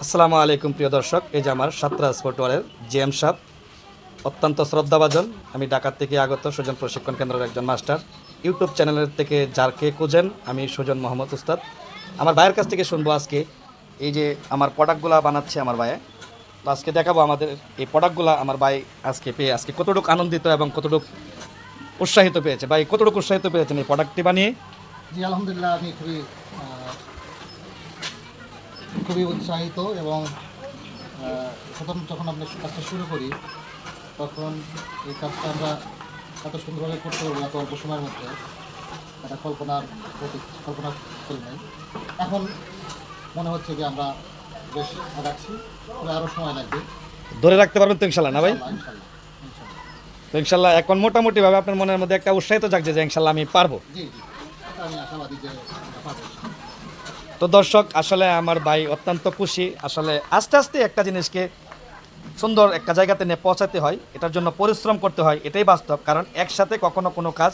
আসসালামু আলাইকুম প্রিয় দর্শক, এই যে আমার সাতরাজ ফুটবলের জিএম সাহেব, অত্যন্ত শ্রদ্ধাভাজন। আমি ঢাকা থেকে আগত সুজন প্রশিক্ষণ কেন্দ্রের একজন মাস্টার। ইউটিউব চ্যানেলের থেকে যারকে খুঁজেন, আমি সুজন মোহাম্মদ উস্তাদ। আমার ভাইয়ের কাছ থেকে শুনবো আজকে এই যে আমার প্রোডাক্টগুলো বানাচ্ছে আমার ভাইয়ে। তো আজকে দেখাবো আমাদের এই প্রোডাক্টগুলো আমার ভাই আজকে পেয়ে আজকে কতটুকু আনন্দিত এবং কতটুকু উৎসাহিত পেয়েছে। ভাই কতটুকু উৎসাহিত পেয়েছেন এই প্রোডাক্টটি বানিয়ে? জি আলহামদুলিল্লাহ, আমি খুবই উৎসাহিত এবং প্রথম যখন আমরা কাজটা শুরু করি তখন এই কাজটা আমরা এত সুন্দরভাবে করতে পারবো এত অল্প সময়ের মধ্যে একটা কল্পনা করি নাই। এখন মনে হচ্ছে যে আমরা বেশ আগাচ্ছি, তবে আরও সময় লাগবে। ধরে রাখতে পারবেন তো ইনশাল্লাহ না ভাই? ইনশাল্লাহ ইনশাল্লাহ। তো ইনশাল্লাহ এখন মোটামুটিভাবে আপনার মনের মধ্যে একটা উৎসাহিত জাগছে যে ইনশাল্লাহ আমি পারবো। জি জি, এটা আমি আশাবাদী যে আমরা পারবো। তো দর্শক, আসলে আমার ভাই অত্যন্ত খুশি। আসলে আস্তে আস্তে একটা জিনিসকে সুন্দর একটা জায়গাতে নিয়ে পৌঁছাতে হয়, এটার জন্য পরিশ্রম করতে হয়, এটাই বাস্তব। কারণ একসাথে কখনো কোনো কাজ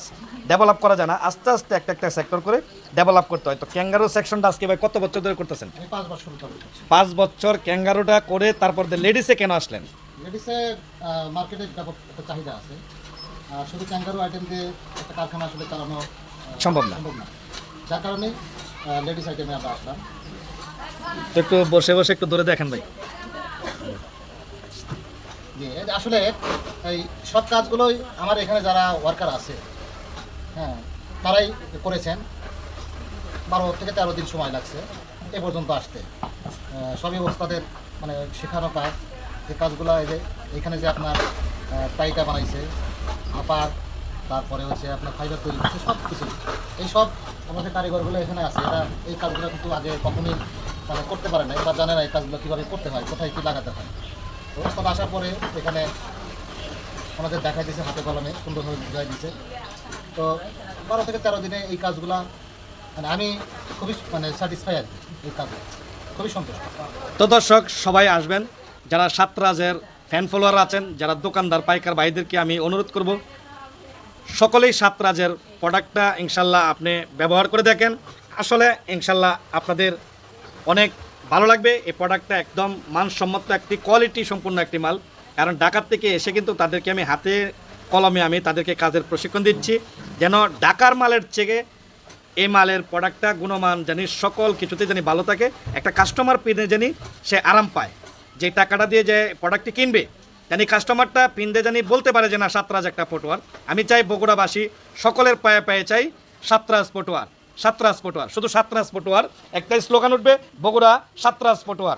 ডেভেলপ করা যায় না, আস্তে আস্তে একটা একটা সেক্টর করে ডেভেলপ করতে হয়। তো ক্যাঙ্গারু সেকশনটা আজকে ভাই কত বছর ধরে করতেছেন? আমি 5 বছর ধরে করছি। 5 বছর ক্যাঙ্গারুটা করে তারপর লেডিসে কেন আসলেন? লেডিসে মার্কেটে ব্যাপক একটা চাহিদা আছে। শুধু ক্যাঙ্গারু আইটেম দিয়ে একটা কারখানা আসলে চালানো সম্ভব না। সম্ভব না, যার কারণে লেডিস আইটেমে আমরা আসলাম। তো একটু বসে বসে একটু ধরে দেখেন ভাই। যে আসলে এই সব কাজগুলোই আমার এখানে যারা ওয়ার্কার আছে, হ্যাঁ, তারাই করেছেন। 12 থেকে 13 দিন সময় লাগছে এ পর্যন্ত আসতে। সবই ওস্তাদের মানে শেখানো কাজ। যে কাজগুলো এই যে এখানে যে আপনার টাইটা বানাইছে, আপার, তারপরে হচ্ছে আপনার ফাইবার তৈরি করছে, সব কিছু এই সব আমাদের কারিগরগুলো এখানে আছে। এরা এই কাজগুলো কিন্তু আগে কখনোই মানে করতে পারে না, এবার জানে না এই কাজগুলো কীভাবে করতে হয়, কোথায় কী লাগাতে হয়। তো ওস্তাদ আসার পরে এখানে আমাদের দেখাই দিয়েছে, হাতে কলমে সুন্দরভাবে বুঝাই দিয়েছে। তো 12 থেকে 13 দিনে এই কাজগুলা মানে আমি খুবই মানে স্যাটিসফাই আর কি, এই কাজে খুবই সন্তুষ্ট। তো দর্শক, সবাই আসবেন, যারা সাতরাজের ফ্যান ফলোয়ার আছেন, যারা দোকানদার পাইকার ভাইদেরকে আমি অনুরোধ করব সকলেই সাতরাজের প্রোডাক্টটা ইনশাল্লাহ আপনি ব্যবহার করে দেখেন। আসলে ইনশাল্লাহ আপনাদের অনেক ভালো লাগবে। এই প্রোডাক্টটা একদম মানসম্মত একটি কোয়ালিটি সম্পূর্ণ একটি মাল। কারণ ঢাকার থেকে এসে কিন্তু তাদেরকে আমি হাতে কলমে আমি তাদেরকে কাজের প্রশিক্ষণ দিচ্ছি, যেন ঢাকার মালের থেকে এই মালের প্রোডাক্টটা গুণমান জানি সকল কিছুতে জানি ভালো থাকে, একটা কাস্টমার পিনে জানি সে আরাম পায়। যে টাকাটা দিয়ে যে প্রোডাক্টটি কিনবে জানি কাস্টমারটা পিনতে জানি বলতে পারে যে না, সাতরাজ একটা ফুটওয়ার। আমি চাই বগুড়াবাসী সকলের পায়ে পায়ে চাই সাতরাজ ফুটওয়ার, সাতরাজ ফুটওয়ার, শুধু সাতরাজ ফুটওয়ার। একটাই স্লোগান উঠবে, বগুড়া সাতরাজ ফুটওয়ার।